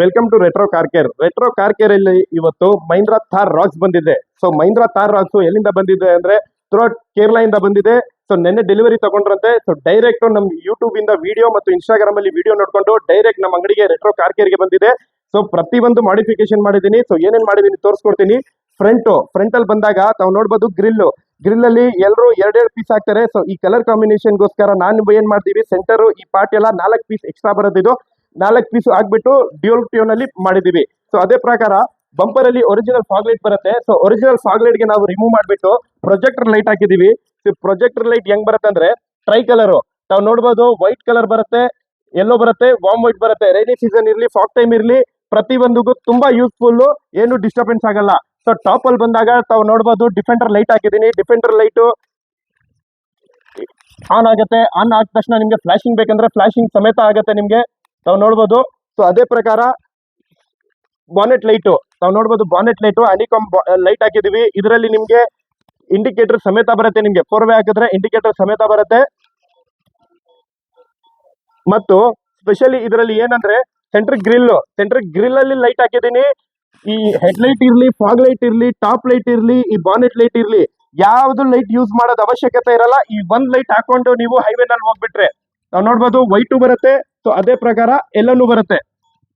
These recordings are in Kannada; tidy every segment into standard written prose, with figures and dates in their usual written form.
Welcome to retro car care ಅಲ್ಲಿ ಇವತ್ತು ಮಹೀಂದ್ರಾ ಥಾರ್ ರಾಕ್ಸ್ ಬಂದಿದೆ. ಸೊ ಮಹೀಂದ್ರಾ ಥಾರ್ ರಾಕ್ಸ್ ಎಲ್ಲಿಂದ ಬಂದಿದೆ ಅಂದ್ರೆ ಥ್ರೂಔಟ್ ಕೇರಳ ಇಂದ ಬಂದಿದೆ. ಸೊ ನೆನ್ನೆ ಡೆಲಿವರಿ ತಗೊಂಡ್ರಂತೆ. ಸೊ ಡೈರೆಕ್ಟ್ ನಮ್ ಯೂಟ್ಯೂಬ್ ಇಂದ ವಿಡಿಯೋ ಮತ್ತು ಇನ್ಸ್ಟಾಗ್ರಾಮ್ ಅಲ್ಲಿ ವಿಡಿಯೋ ನೋಡ್ಕೊಂಡು ಡೈರೆಕ್ಟ್ ನಮ್ಮ ಅಂಗಡಿಗೆ ರೆಟ್ರೋ ಕಾರ್ ಕೇರ್ ಗೆ ಬಂದಿದೆ. ಸೊ ಪ್ರತಿಯೊಂದು ಮಾಡಿಫಿಕೇಶನ್ ಮಾಡಿದೀನಿ. ಸೊ ಏನೇನ್ ಮಾಡಿದೀನಿ ತೋರಿಸ್ಕೊಡ್ತೀನಿ. ಫ್ರಂಟ್ ಅಲ್ಲಿ ಬಂದಾಗ ತಾವು ನೋಡ್ಬೋದು ಗ್ರಿಲ್ ಅಲ್ಲಿ ಎಲ್ಲರೂ ಎರಡೆರಡು ಪೀಸ್ ಹಾಕ್ತಾರೆ. ಸೊ ಈ ಕಲರ್ ಕಾಂಬಿನೇಷನ್ ಗೋಸ್ಕರ ನಾನು ಏನ್ ಮಾಡ್ತೀವಿ, ಸೆಂಟರ್ ಈ ಪಾರ್ಟ್ ಎಲ್ಲ 4 ಪೀಸ್ ಎಕ್ಸ್ಟ್ರಾ ಬರೋದಿದು 4 ಪೀಸ್ ಆಗ್ಬಿಟ್ಟು ಡ್ಯೂಲ್ ಟ್ಯೂನ್ ಅಲ್ಲಿ ಮಾಡಿದೀವಿ. ಸೊ ಅದೇ ಪ್ರಕಾರ ಬಂಪರ್ ಅಲ್ಲಿ ಒರಿಜಿನಲ್ ಫಾಗ್ಲೈಟ್ ಬರುತ್ತೆ. ಸೊ ಒರಿಜಿನಲ್ ಫಾಗ್ಲೈಟ್ ಗೆ ನಾವು ರಿಮೂವ್ ಮಾಡ್ಬಿಟ್ಟು ಪ್ರೊಜೆಕ್ಟರ್ ಲೈಟ್ ಹಾಕಿದೀವಿ. ಪ್ರೊಜೆಕ್ಟರ್ ಲೈಟ್ ಹೆಂಗ್ ಬರುತ್ತೆ ಅಂದ್ರೆ ಟ್ರೈ ಕಲರ್ ತಾವು ನೋಡ್ಬೋದು. ವೈಟ್ ಕಲರ್ ಬರುತ್ತೆ, ಯೆಲ್ಲೋ ಬರುತ್ತೆ, ವಾರ್ಮ್ ವೈಟ್ ಬರುತ್ತೆ. ರೈನಿ ಸೀಸನ್ ಇರ್ಲಿ, ಫಾಗ್ ಟೈಮ್ ಇರ್ಲಿ, ಪ್ರತಿಯೊಂದಿಗೂ ತುಂಬಾ ಯೂಸ್ಫುಲ್, ಏನು ಡಿಸ್ಟರ್ಬೆನ್ಸ್ ಆಗಲ್ಲ. ಸೊ ಟಾಪ್ ಅಲ್ಲಿ ಬಂದಾಗ ತಾವು ನೋಡ್ಬೋದು ಡಿಫೆಂಡರ್ ಲೈಟ್ ಹಾಕಿದೀನಿ. ಡಿಫೆಂಡರ್ ಲೈಟ್ ಆನ್ ಆಗುತ್ತೆ. ಆನ್ ಆದ ತಕ್ಷಣ ನಿಮ್ಗೆ ಫ್ಲಾಶಿಂಗ್ ಬೇಕಂದ್ರೆ ಫ್ಲಾಶಿಂಗ್ ಸಮೇತ ಆಗುತ್ತೆ ನಿಮ್ಗೆ, ತಾವು ನೋಡ್ಬೋದು. ಸೊ ಅದೇ ಪ್ರಕಾರ ಬಾನೆಟ್ ಲೈಟು ತಾವು ನೋಡ್ಬೋದು. ಬಾನೆಟ್ ಲೈಟು ಅನಿಕಾಮ್ ಲೈಟ್ ಹಾಕಿದೀವಿ. ಇದರಲ್ಲಿ ನಿಮ್ಗೆ ಇಂಡಿಕೇಟರ್ ಸಮೇತ ಬರುತ್ತೆ. ನಿಮ್ಗೆ 4 ವೇ ಹಾಕಿದ್ರೆ ಇಂಡಿಕೇಟರ್ ಸಮೇತ ಬರುತ್ತೆ. ಮತ್ತು ಸ್ಪೆಷಲಿ ಇದರಲ್ಲಿ ಏನಂದ್ರೆ ಸೆಂಟ್ರ್ ಗ್ರಿಲ್ ಅಲ್ಲಿ ಲೈಟ್ ಹಾಕಿದೀನಿ. ಈ ಹೆಡ್ ಲೈಟ್ ಇರ್ಲಿ, ಫಾಗ್ ಲೈಟ್ ಇರ್ಲಿ, ಟಾಪ್ ಲೈಟ್ ಇರ್ಲಿ, ಈ ಬಾನೆಟ್ ಲೈಟ್ ಇರ್ಲಿ, ಯಾವ್ದು ಲೈಟ್ ಯೂಸ್ ಮಾಡೋದು ಅವಶ್ಯಕತೆ ಇರಲ್ಲ. ಈ ಒಂದ್ ಲೈಟ್ ಹಾಕೊಂಡು ನೀವು ಹೈವೇ ನಲ್ಲಿ ಹೋಗ್ಬಿಟ್ರೆ ನಾವು ನೋಡ್ಬೋದು ವೈಟು ಬರುತ್ತೆ. ಸೊ ಅದೇ ಪ್ರಕಾರ ಎಲ್ಲನೂ ಬರುತ್ತೆ.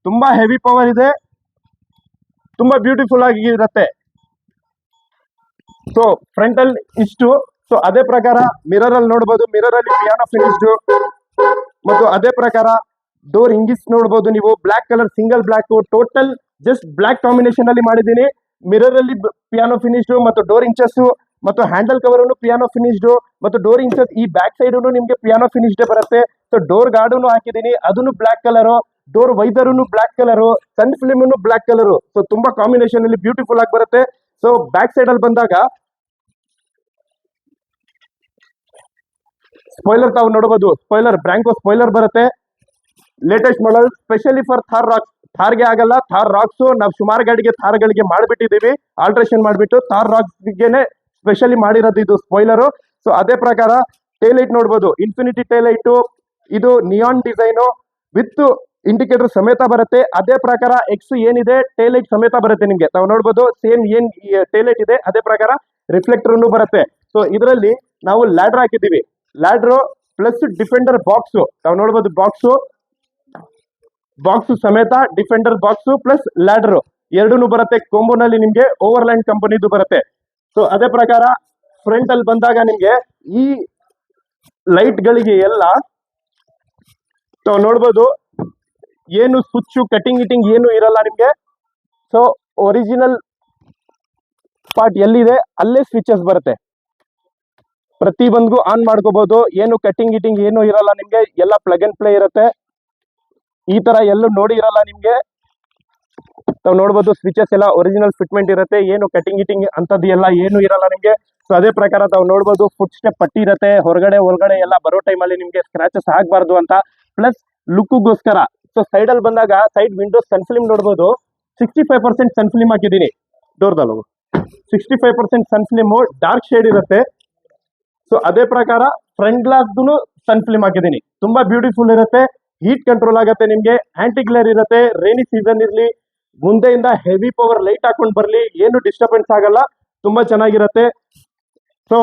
ತುಂಬಾ ಹೆವಿ ಪವರ್ ಇದೆ, ತುಂಬಾ ಬ್ಯೂಟಿಫುಲ್ ಆಗಿ ಇರುತ್ತೆ. ಸೊ ಫ್ರಂಟ್ ಅಲ್ಲಿ ಇಷ್ಟು. ಸೊ ಅದೇ ಪ್ರಕಾರ ಮಿರರ್ ಅಲ್ಲಿ ನೋಡ್ಬೋದು. ಮಿರರ್ ಅಲ್ಲಿ ಪಿಯಾನೋ ಫಿನಿಶ್ಡ್ ಮತ್ತು ಅದೇ ಪ್ರಕಾರ ಡೋರ್ ಹಿಂಗಿಸ್ ನೋಡ್ಬೋದು ನೀವು. Black colour single black, total just black combination ಅಲ್ಲಿ ಮಾಡಿದೀನಿ. ಮಿರರ್ ಅಲ್ಲಿ ಪಿಯಾನೋ ಫಿನಿಶ್ಡ್ ಮತ್ತು ಡೋರ್ ಇಂಚಸ್ ಮತ್ತು ಹ್ಯಾಂಡಲ್ ಕವರ್ ಪಿಯಾನೋ ಫಿನಿಶ್ಡ್ ಮತ್ತು ಡೋರ್ ಇಂಚಸ್ ಈ ಬ್ಯಾಕ್ ಸೈಡ್ ನಿಮ್ಗೆ ಪಿಯಾನೋ ಫಿನಿಶ್ಡ್ ಬರುತ್ತೆ. ಸೊ ಡೋರ್ ಗಾರ್ಡು ಹಾಕಿದೀನಿ, ಅದನ್ನು black colour. Door visor black colour, sun film black colour. So ತುಂಬಾ ಕಾಂಬಿನೇಷನ್ ಅಲ್ಲಿ ಬ್ಯೂಟಿಫುಲ್ ಆಗಿ ಬರುತ್ತೆ. ಸೊ ಬ್ಯಾಕ್ ಸೈಡ್ ಅಲ್ಲಿ ಬಂದಾಗ ಸ್ಪಾಯ್ಲರ್ ತಾವು ನೋಡಬಹುದು. ಬ್ರಾಂಕೋ ಸ್ಪಾಯ್ಲರ್ ಬರುತ್ತೆ. Latest model specially for Thar Roxx. ಥಾರ್ಗೆ ಆಗಲ್ಲ, ಥಾರ್ ರಾಕ್ಸ್ ನಾವು ಸುಮಾರು ಗಾಡಿಗೆ ಥಾರ್ಗಳಿಗೆ ಮಾಡಿಬಿಟ್ಟಿದೀವಿ. ಆಲ್ಟ್ರೇಷನ್ ಮಾಡಿಬಿಟ್ಟು ಥಾರ್ ರಾಕ್ಸ್ಗೆನೆ ಸ್ಪೆಷಲಿ ಮಾಡಿರೋದು ಇದು ಸ್ಪಾಯ್ಲರು. ಸೊ ಅದೇ ಪ್ರಕಾರ ಟೈಲೈಟ್ ನೋಡ್ಬೋದು. ಇನ್ಫಿನಿಟಿ ಟೈಲೈಟು, ಇದು ನಿಯಾನ್ ಡಿಸೈನು ವಿತ್ ಇಂಡಿಕೇಟರ್ ಸಮೇತ ಬರುತ್ತೆ. ಅದೇ ಪ್ರಕಾರ ಎಕ್ಸ್ ಏನಿದೆ ಟೈಲೈಟ್ ಸಮೇತ ಬರುತ್ತೆ ನಿಮ್ಗೆ. ತಾವು ನೋಡ್ಬೋದು ಸೇಮ್ ಏನ್ ಟೈಲೈಟ್ ಇದೆ ಅದೇ ಪ್ರಕಾರ ರಿಫ್ಲೆಕ್ಟರ್ ಬರುತ್ತೆ. ಸೊ ಇದರಲ್ಲಿ ನಾವು ಲ್ಯಾಡರ್ ಹಾಕಿದ್ದೀವಿ. ಲ್ಯಾಡ್ರು ಪ್ಲಸ್ ಡಿಫೆಂಡರ್ ಬಾಕ್ಸ್ ತಾವು ನೋಡ್ಬೋದು. ಬಾಕ್ಸ್ ಸಮೇತ ಡಿಫೆಂಡರ್ ಬಾಕ್ಸ್ ಪ್ಲಸ್ ಲ್ಯಾಡರ್ ಎರಡೂ ಬರುತ್ತೆ. ಕೊಂಬೋನಲ್ಲಿ ನಿಮ್ಗೆ ಓವರ್ಲ್ಯಾಂಡ್ ಕಂಪನಿದು ಬರುತ್ತೆ. ಸೊ ಅದೇ ಪ್ರಕಾರ ಫ್ರಂಟ್ ಅಲ್ಲಿ ಬಂದಾಗ ನಿಮ್ಗೆ ಈ ಲೈಟ್ ಗಳಿಗೆ ಎಲ್ಲ ತಾವು ನೋಡ್ಬೋದು ಏನು ಸ್ವಿಚ್ ಕಟಿಂಗ್ ಏನು ಇರಲ್ಲ ನಿಮ್ಗೆ. ಸೊ ಒರಿಜಿನಲ್ ಪಾರ್ಟ್ ಎಲ್ಲಿದೆ ಅಲ್ಲೇ ಸ್ವಿಚಸ್ ಬರುತ್ತೆ. ಪ್ರತಿ ಒಂದ್ಗೂ ಆನ್ ಮಾಡ್ಕೋಬಹುದು. ಏನು ಕಟಿಂಗ್ ಏನು ಇರಲ್ಲ ನಿಮ್ಗೆ, ಎಲ್ಲ ಪ್ಲಗ್ ಅಂಡ್ ಪ್ಲೇ ಇರುತ್ತೆ. ಈ ತರ ಎಲ್ಲೂ ನೋಡಿ ಇರಲ್ಲ ನಿಮ್ಗೆ. ತಾವು ನೋಡ್ಬೋದು ಸ್ವಿಚಸ್ ಎಲ್ಲ ಒರಿಜಿನಲ್ ಫಿಟ್ಮೆಂಟ್ ಇರುತ್ತೆ. ಏನು ಕಟಿಂಗ್ ಅಂತದ್ದು ಎಲ್ಲ ಏನು ಇರಲ್ಲ ನಿಮ್ಗೆ. ಸೊ ಅದೇ ಪ್ರಕಾರ ತಾವು ನೋಡ್ಬೋದು ಫುಟ್ ಸ್ಟೆಪ್ ಪಟ್ಟಿ ಇರುತ್ತೆ. ಹೊರಗಡೆ ಎಲ್ಲ ಬರೋ ಟೈಮಲ್ಲಿ ನಿಮ್ಗೆ ಸ್ಕ್ರಾಚಸ್ ಆಗಬಾರ್ದು ಅಂತ, ಪ್ಲಸ್ ಲುಕ್ಗೋಸ್ಕರ. ಸೊ ಸೈಡ್ ಅಲ್ಲಿ ಬಂದಾಗ ಸೈಡ್ ವಿಂಡೋಸ್ ಸನ್ ಫಿಲ್ಮ್ ನೋಡ್ಬೋದು. 65% ಸನ್ ಫಿಲ್ಮ್ ಹಾಕಿದ್ದೀನಿ ಡೋರ್ದಲ್ಲೂ. 65% ಸನ್ ಫಿಲ್ಮ್ ಡಾರ್ಕ್ ಶೇಡ್ ಇರುತ್ತೆ. ಸೊ ಅದೇ ಪ್ರಕಾರ ಫ್ರಂಟ್ ಗ್ಲಾಸ್ದು ಸನ್ ಫಿಲ್ಮ್ ಹಾಕಿದ್ದೀನಿ. ತುಂಬಾ ಬ್ಯೂಟಿಫುಲ್ ಇರುತ್ತೆ. ಹೀಟ್ ಕಂಟ್ರೋಲ್ ಆಗುತ್ತೆ ನಿಮ್ಗೆ. ಆಂಟಿ ಗ್ಲೇರ್ ಇರುತ್ತೆ. ರೈನಿ ಸೀಸನ್ ಇರ್ಲಿ, ಮುಂದೆಯಿಂದ ಹೆವಿ ಪವರ್ ಲೈಟ್ ಹಾಕೊಂಡು ಬರ್ಲಿ, ಏನು ಡಿಸ್ಟರ್ಬೆನ್ಸ್ ಆಗಲ್ಲ. ತುಂಬಾ ಚೆನ್ನಾಗಿರುತ್ತೆ. ಸೊ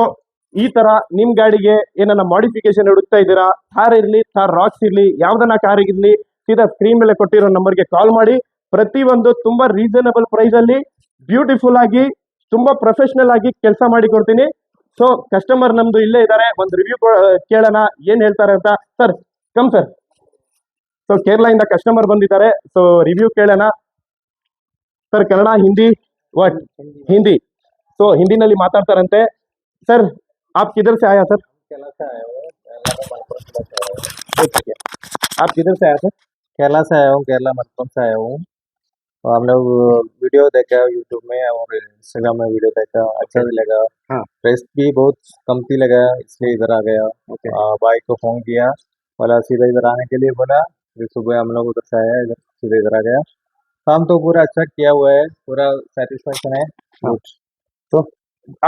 ಈ ತರ ನಿಮ್ ಗಾಡಿಗೆ ಏನನ್ನ ಮಾಡಿಫಿಕೇಶನ್ ಹುಡುಕ್ತಾ ಇದ್ದೀರಾ, ಥಾರ್ ಇರ್ಲಿ, ಥಾರ್ ರಾಕ್ಸ್ ಇರ್ಲಿ, ಯಾವ್ದನ್ನ ಕಾರ್ ಇರ್ಲಿ, ಸೀದಾ ಸ್ಕ್ರೀನ್ ಮೇಲೆ ಕೊಟ್ಟಿರೋ ನಂಬರ್ಗೆ ಕಾಲ್ ಮಾಡಿ. ಪ್ರತಿಯೊಂದು ತುಂಬಾ ರೀಸನಬಲ್ ಪ್ರೈಸ್ ಅಲ್ಲಿ ಬ್ಯೂಟಿಫುಲ್ ಆಗಿ ತುಂಬಾ ಪ್ರೊಫೆಷನಲ್ ಆಗಿ ಕೆಲಸ ಮಾಡಿ ಕೊಡ್ತೀನಿ. ಸೊ ಕಸ್ಟಮರ್ ನಮ್ದು ಇಲ್ಲೇ ಇದ್ದಾರೆ, ಒಂದು ರಿವ್ಯೂ ಕೇಳೋಣ ಏನ್ ಹೇಳ್ತಾರೆ ಅಂತ. Sir come sir. So Kerala ಇಂದ ಕಸ್ಟಮರ್ ಬಂದಿದ್ದಾರೆ. ಸೊ ರಿವ್ಯೂ ಕೇಳೋಣ sir. Kannada, Hindi, what? Hindi. So ಹಿಂದಿನಲ್ಲಿ ಮಾತಾಡ್ತಾರಂತೆ. ಸರ್ आप किधर से आया सर? केरला से आया हूँ। मलप्पुरम से आया हूँ। आप किधर से आया सर? केरला से आया हूँ, केरला मलप्पुरम से आया हूँ। और हम लोग वीडियो देखा यूट्यूब में और इंस्टाग्राम में वीडियो देखा, अच्छा भी लगा। हाँ। प्राइस भी बहुत कमती लगा, इसलिए इधर आ गया। भाई को फोन किया, बोला सीधा इधर आने के लिए बोला। फिर सुबह हम लोग उधर से आया, इधर सीधा इधर आ गया। काम तो पूरा अच्छा किया हुआ है, पूरा सेटिस्फेक्शन है। हाँ। तो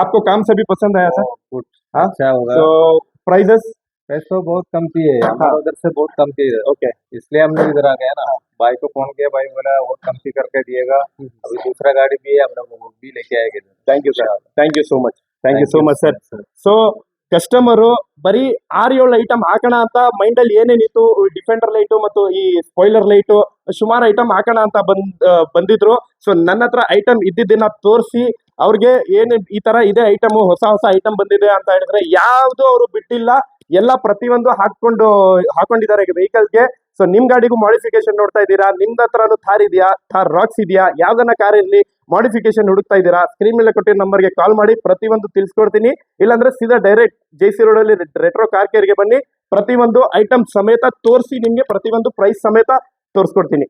आपको काम सभी पसंद आया सर? गुड, हाँ? अच्छा होगा। तो प्राइजेस प्राइस तो बहुत कम थी है, हमारा उधर से बहुत कम थी, ओके इसलिए हम लोग इधर आ गए ना। भाई को फोन किया, भाई बोला और कम थी करके दिएगा। अभी दूसरा गाड़ी भी है, हम लोग वो भी लेके आएंगे। Thank you sir, thank you so much, thank you Thank so you much sir. sir. So customer ಬರೀ 6-7 ಐಟಮ್ ಹಾಕೋಣ ಅಂತ ಮೈಂಡ್ ಅಲ್ಲಿ ಏನೇನಿತ್ತು, ಡಿಫೆಂಡರ್ ಲೈಟು ಮತ್ತು ಈ ಸ್ಪಾಯ್ಲರ್ ಲೈಟು ಸುಮಾರು ಐಟಮ್ ಹಾಕೋಣ ಅಂತ ಬಂದಿದ್ರು. ಸೊ ನನ್ನ ಹತ್ರ ಐಟಮ್ ಇದ್ದಿದ್ದನ್ನ ತೋರಿಸಿ ಅವ್ರಿಗೆ ಏನು ಈ ತರ ಇದೆ ಐಟಮ್, ಹೊಸ ಹೊಸ ಐಟಮ್ ಬಂದಿದೆ ಅಂತ ಹೇಳಿದ್ರೆ ಯಾವ್ದು ಅವರು ಬಿಟ್ಟಿಲ್ಲ, ಎಲ್ಲ ಪ್ರತಿಯೊಂದು ಹಾಕೊಂಡಿದ್ದಾರೆ ವೆಹಿಕಲ್ಗೆ. ಸೊ ನಿಮ್ ಗಾಡಿಗೂ ಮಾಡಿಫಿಕೇಶನ್ ನೋಡ್ತಾ ಇದ್ದೀರಾ, ನಿಮ್ದ ಹತ್ರನು ಥಾರ್ ಇದೆಯಾ, ಥಾರ್ ರಾಕ್ಸ್ ಇದೆಯಾ, ಯಾವ್ದನ್ನ ಕಾರ್ ಇರ್ಲಿ ಮಾಡಿಫಿಕೇಶನ್ ಹುಡುಕ್ತಾ ಇದ್ದೀರಾ, ಸ್ಕ್ರೀನ್ ಮೇಲೆ ಕೊಟ್ಟಿರೋ ನಂಬರ್ಗೆ ಕಾಲ್ ಮಾಡಿ ಪ್ರತಿಯೊಂದು ತಿಳಿಸ್ಕೊಡ್ತೀನಿ. ಇಲ್ಲಾಂದ್ರೆ ಸೀದಾ ಡೈರೆಕ್ಟ್ ಜೆ.ಸಿ. ರೋಡ್ ಅಲ್ಲಿ ರೆಟ್ರೋ ಕಾರ್ ಕೇರ್ಗೆ ಬನ್ನಿ, ಪ್ರತಿಯೊಂದು ಐಟಮ್ ಸಮೇತ ತೋರಿಸಿ ನಿಮ್ಗೆ ಪ್ರತಿಯೊಂದು ಪ್ರೈಸ್ ಸಮೇತ ತೋರಿಸ್ಕೊಡ್ತೀನಿ.